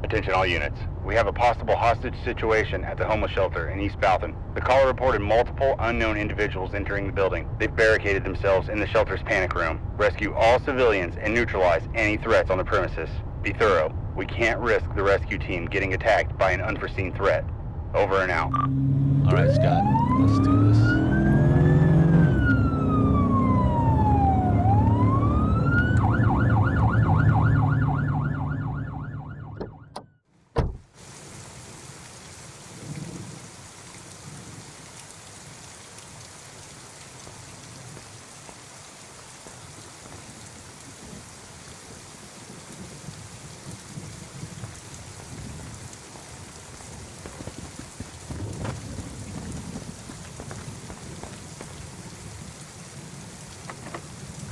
Attention all units. We have a possible hostage situation at the homeless shelter in East Balthan. The caller reported multiple unknown individuals entering the building. They've barricaded themselves in the shelter's panic room. Rescue all civilians and neutralize any threats on the premises. Be thorough. We can't risk the rescue team getting attacked by an unforeseen threat. Over and out. All right, Scott. Let's do this.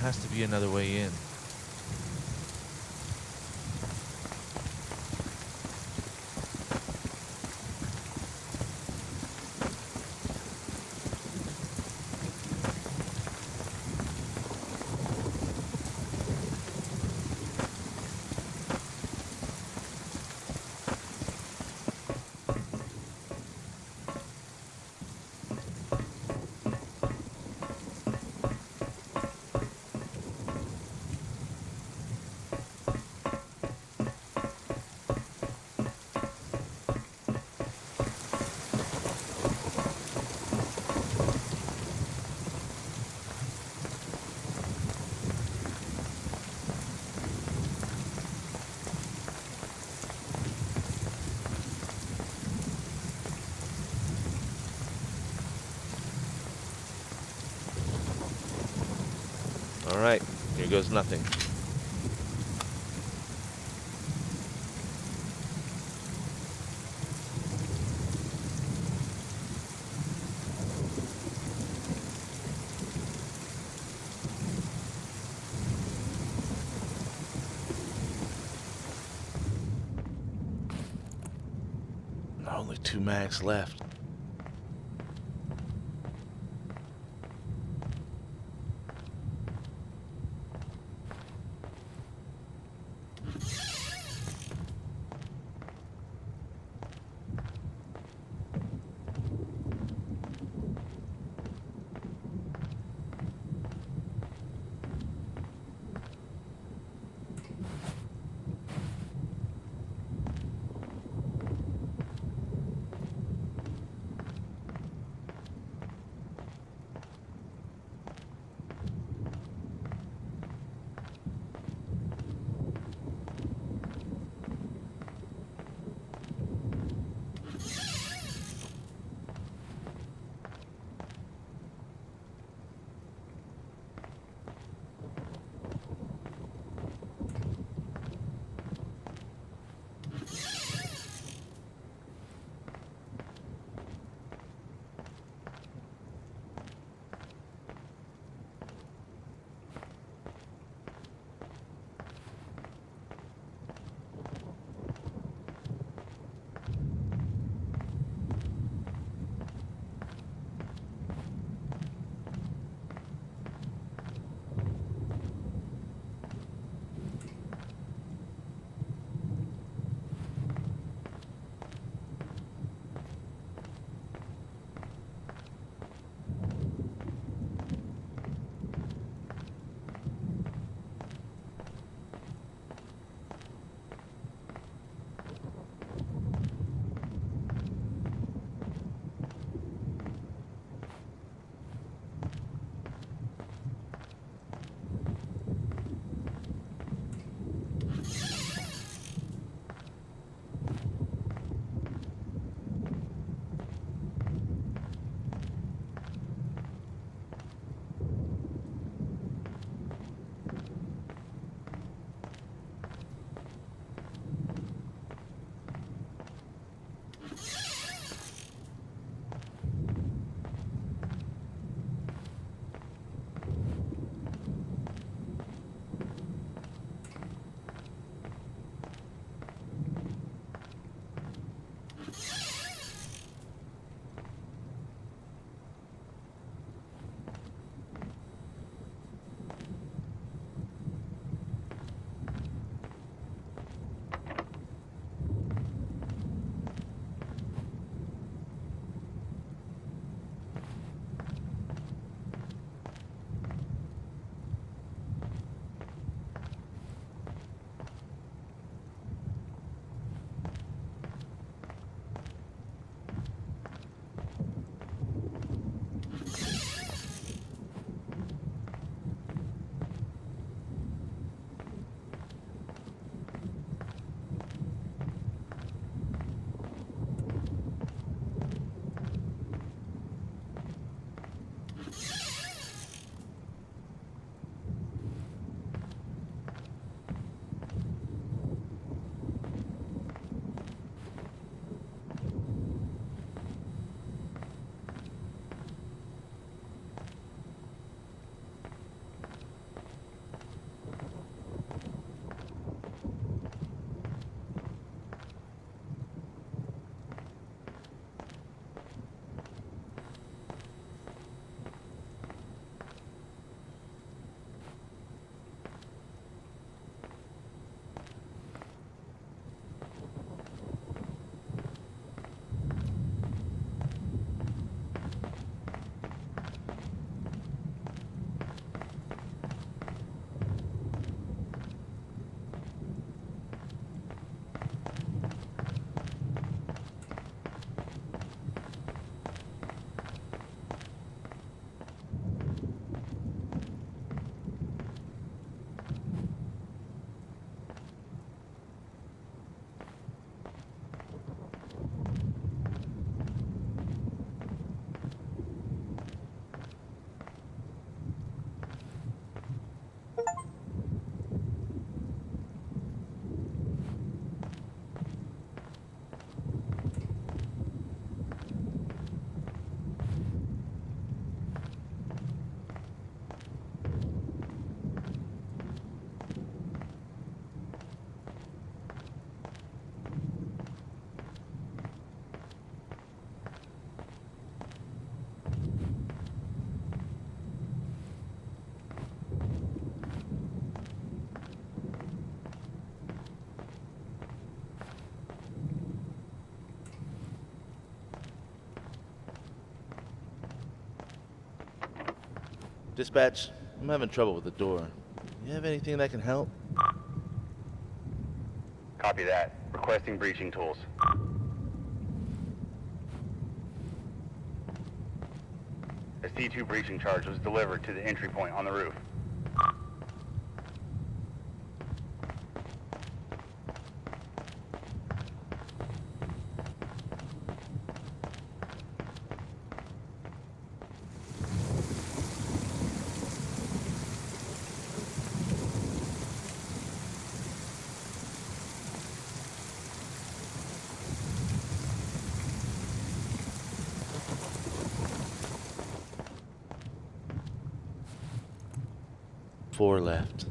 Has to be another way in. All right, here goes nothing. Only 2 mags left. Dispatch, I'm having trouble with the door. You have anything that can help? Copy that. Requesting breaching tools. A C2 breaching charge was delivered to the entry point on the roof. Four left.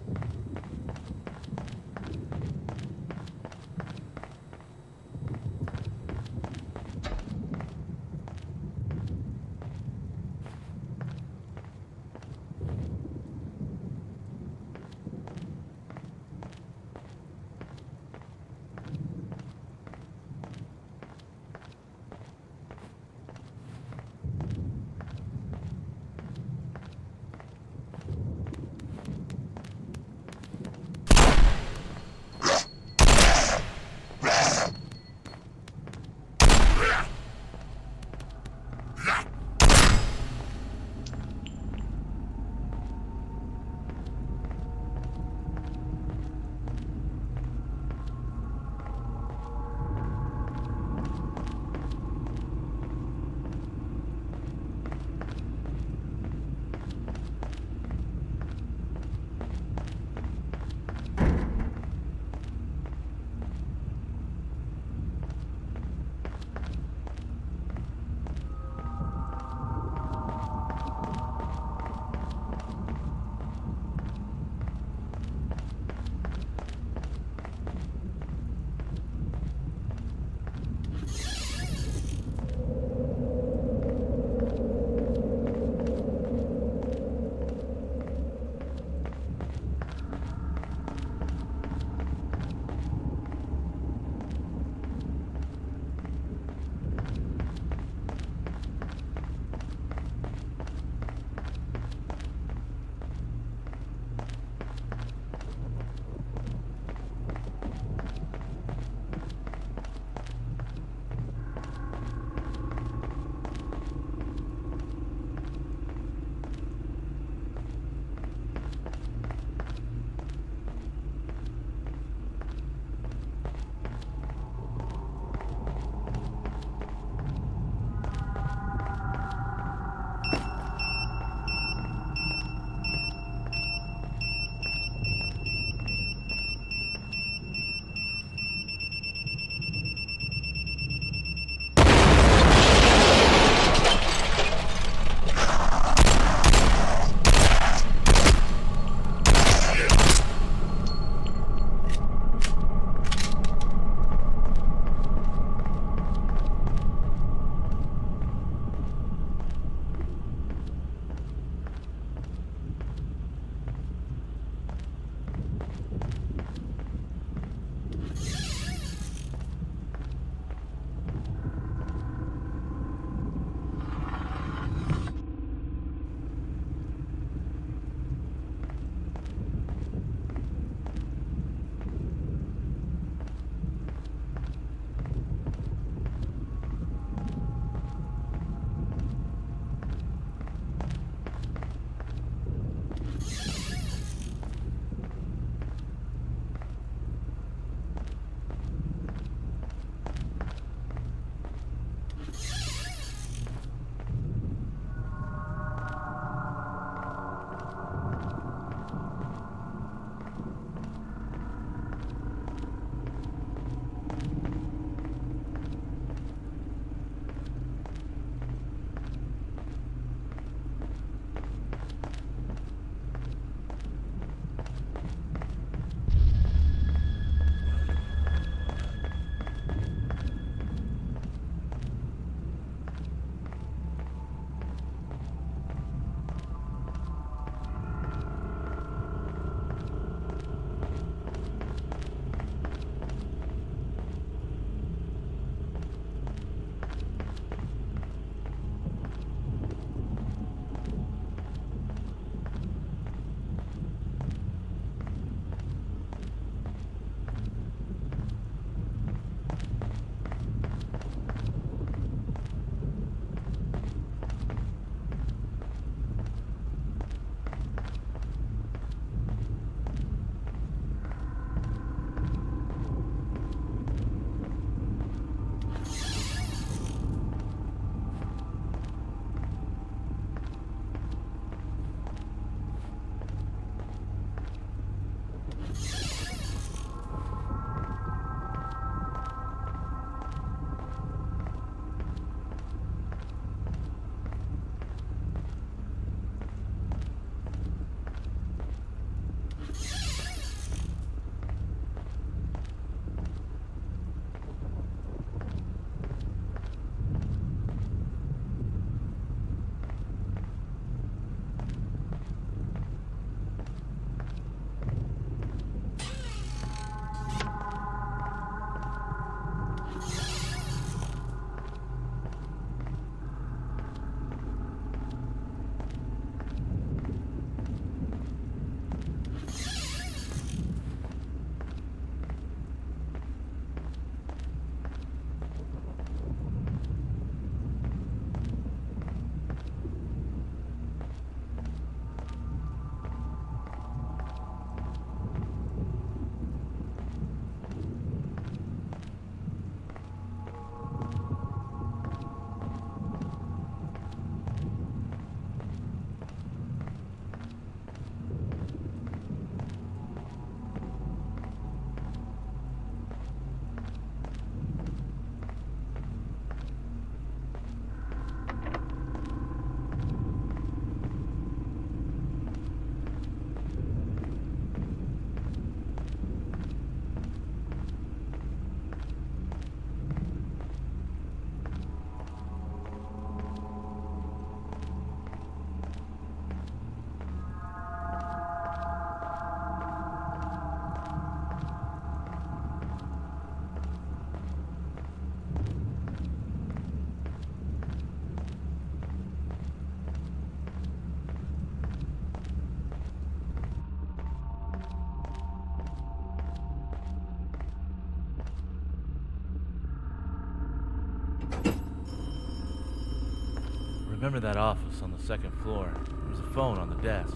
Remember that office on the second floor? There was a phone on the desk.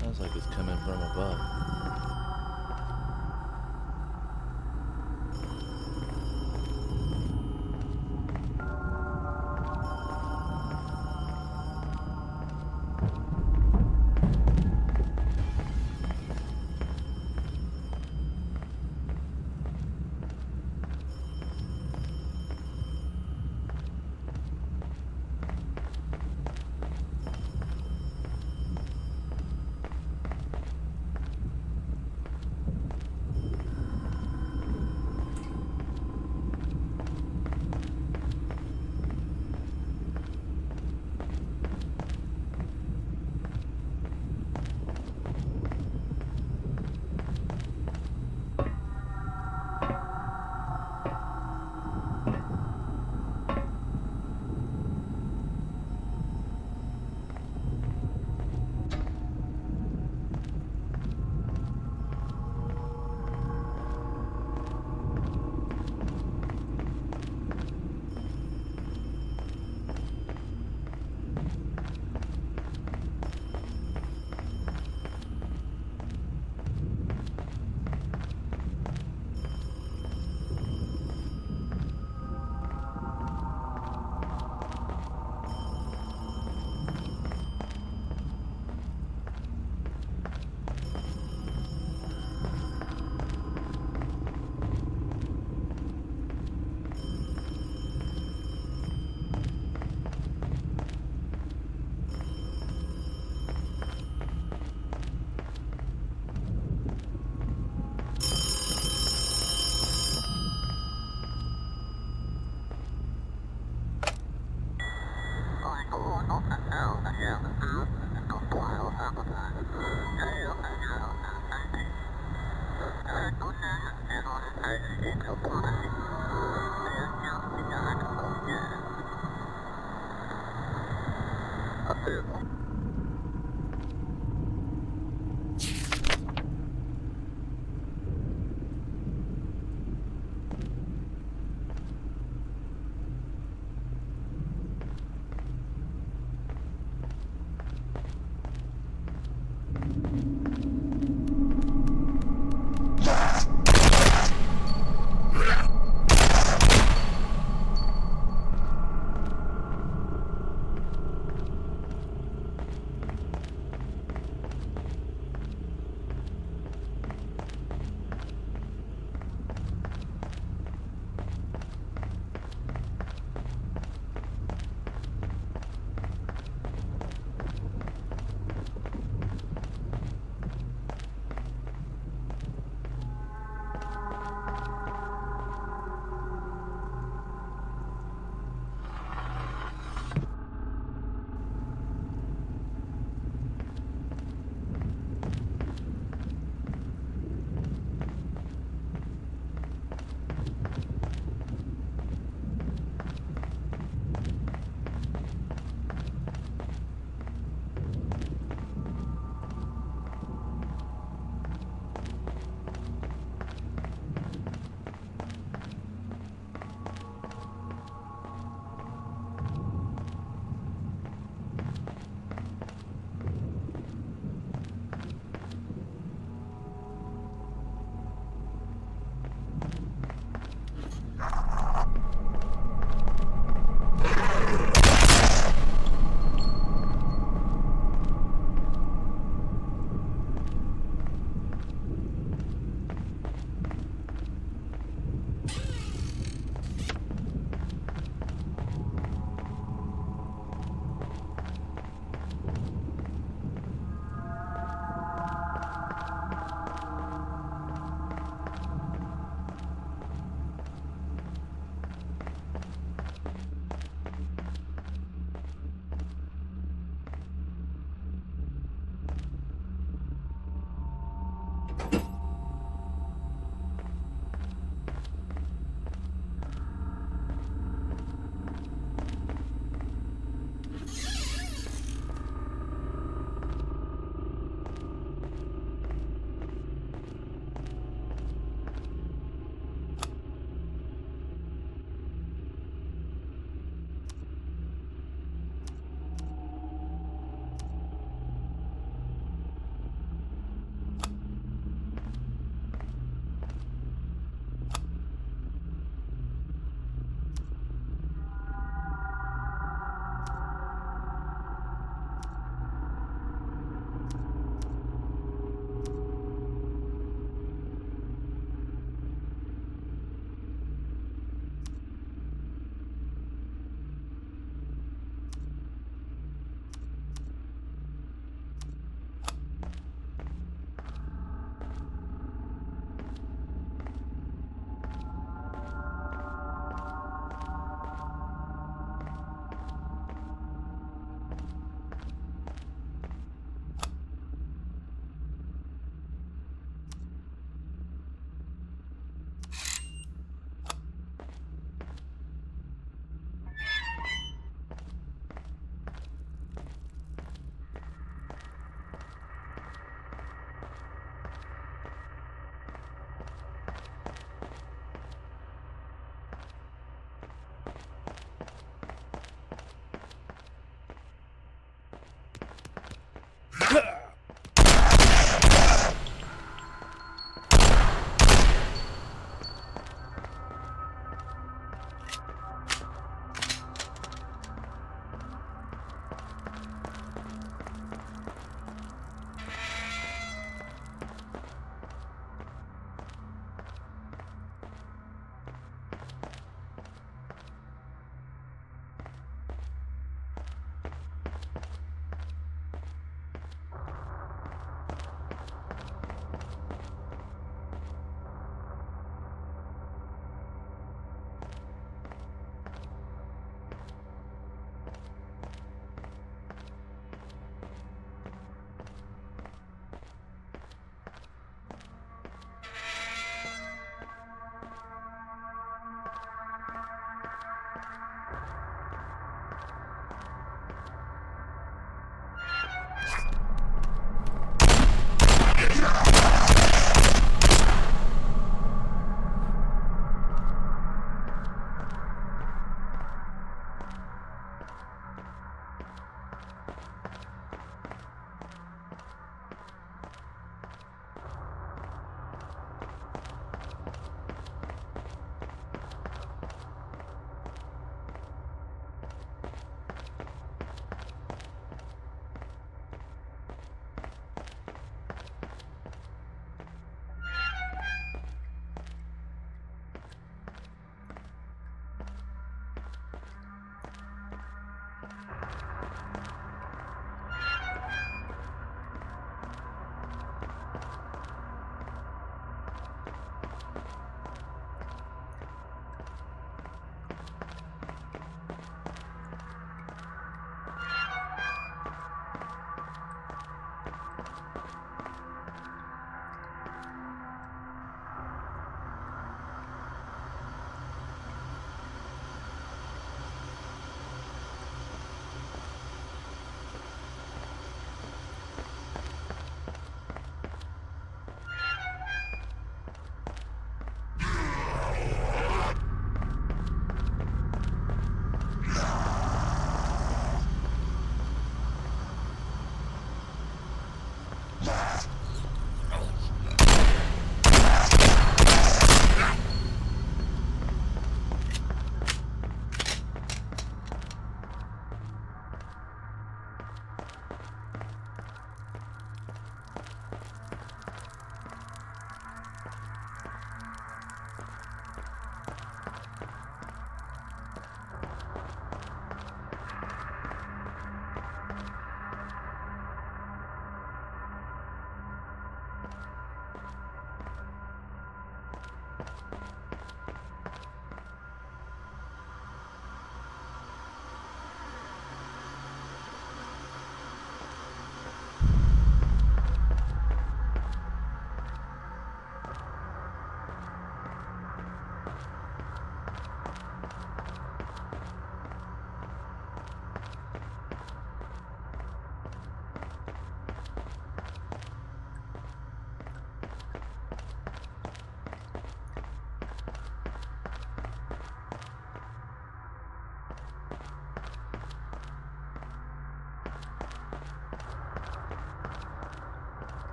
Sounds like it's coming from above.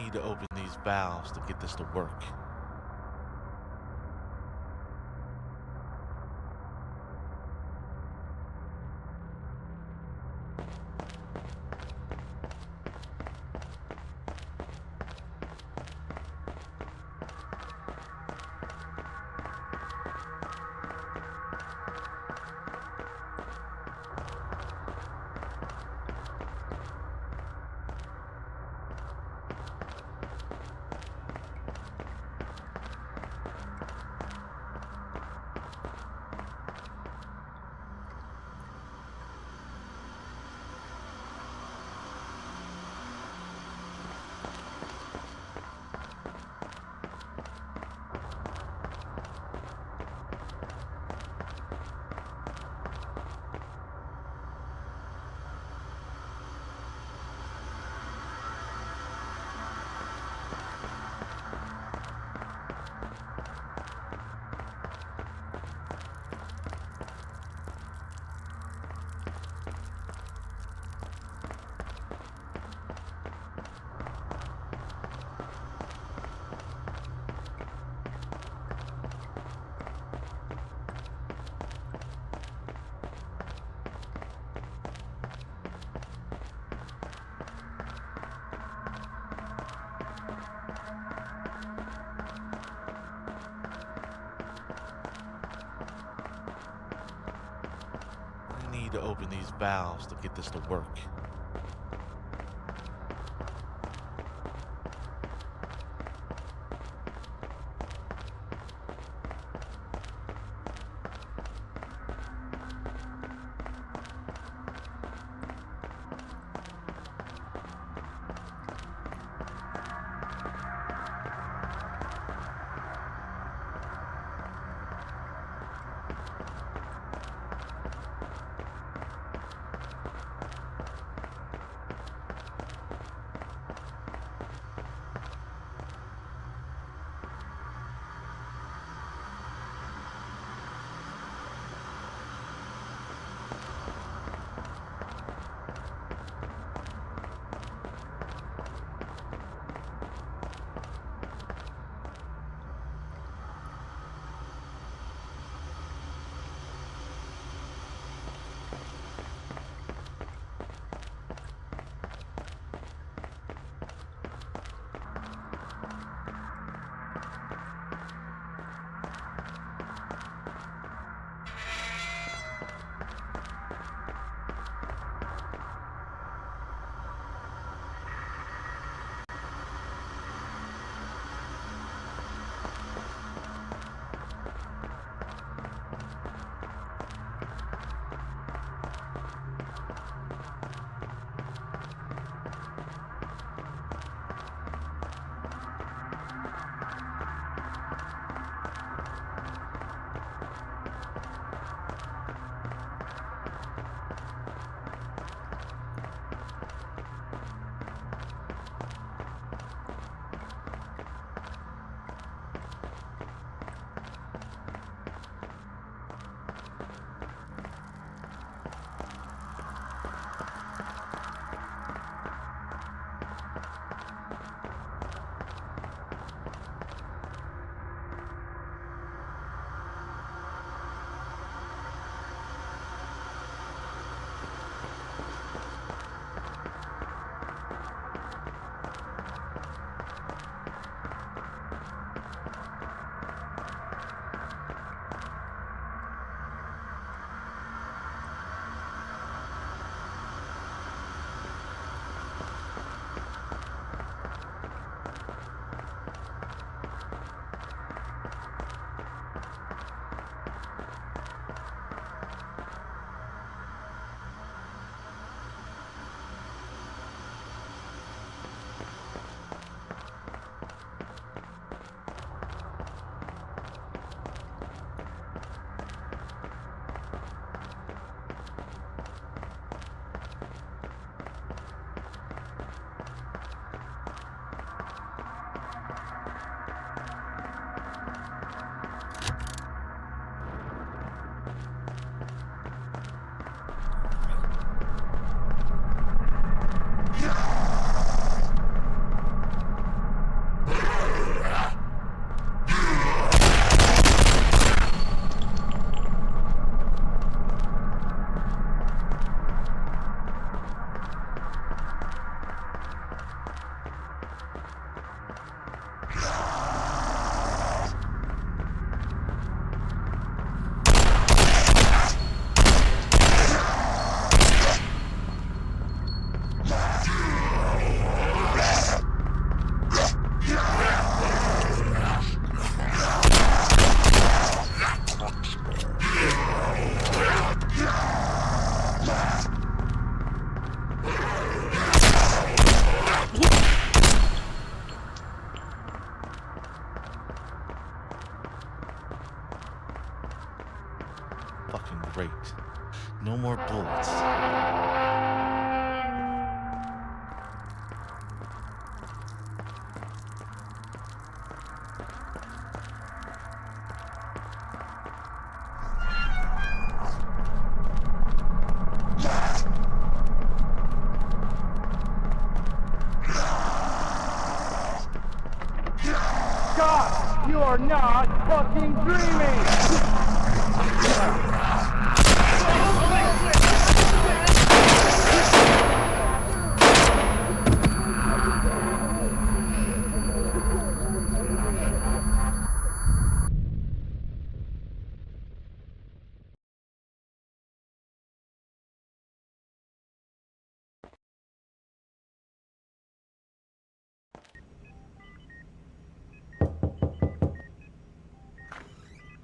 need to open these valves to get this to work. I need to open these valves to get this to work. No more bullets. God, you are not fucking dreaming!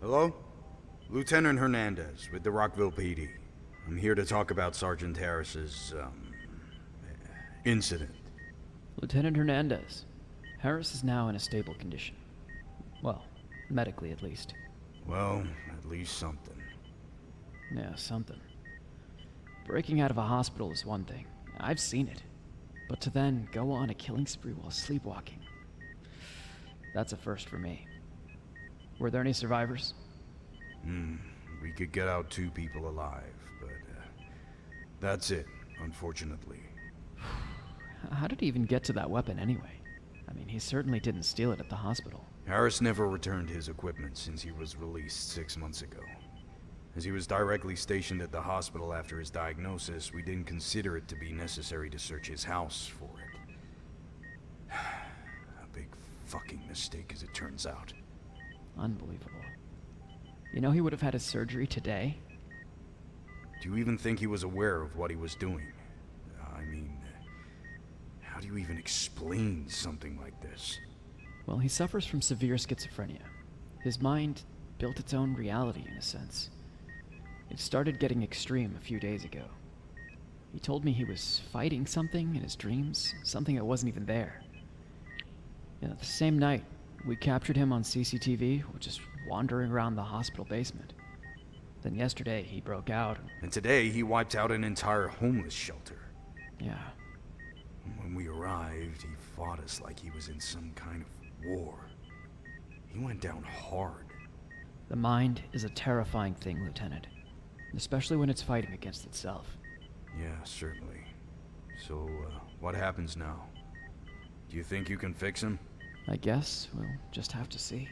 Hello? Lieutenant Hernandez with the Rockville PD. I'm here to talk about Sergeant Harris's, incident. Lieutenant Hernandez, Harris is now in a stable condition. Well, medically at least. Well, at least something. Yeah, something. Breaking out of a hospital is one thing. I've seen it. But to then go on a killing spree while sleepwalking, that's a first for me. Were there any survivors? We could get out 2 people alive, but, that's it, unfortunately. How did he even get to that weapon anyway? I mean, he certainly didn't steal it at the hospital. Harris never returned his equipment since he was released 6 months ago. As he was directly stationed at the hospital after his diagnosis, we didn't consider it to be necessary to search his house for it. A big fucking mistake, as it turns out. Unbelievable. You know he would have had his surgery today? Do you even think he was aware of what he was doing? I mean, how do you even explain something like this? Well, he suffers from severe schizophrenia. His mind built its own reality, in a sense. It started getting extreme a few days ago. He told me he was fighting something in his dreams, something that wasn't even there. And the same night, we captured him on CCTV, just wandering around the hospital basement. Then yesterday, he broke out. And today, he wiped out an entire homeless shelter. Yeah, When we arrived, he fought us like he was in some kind of war. He went down hard. the mind is a terrifying thing, Lieutenant. Especially when it's fighting against itself. Yeah, certainly. So, what happens now? Do you think you can fix him? I guess we'll just have to see.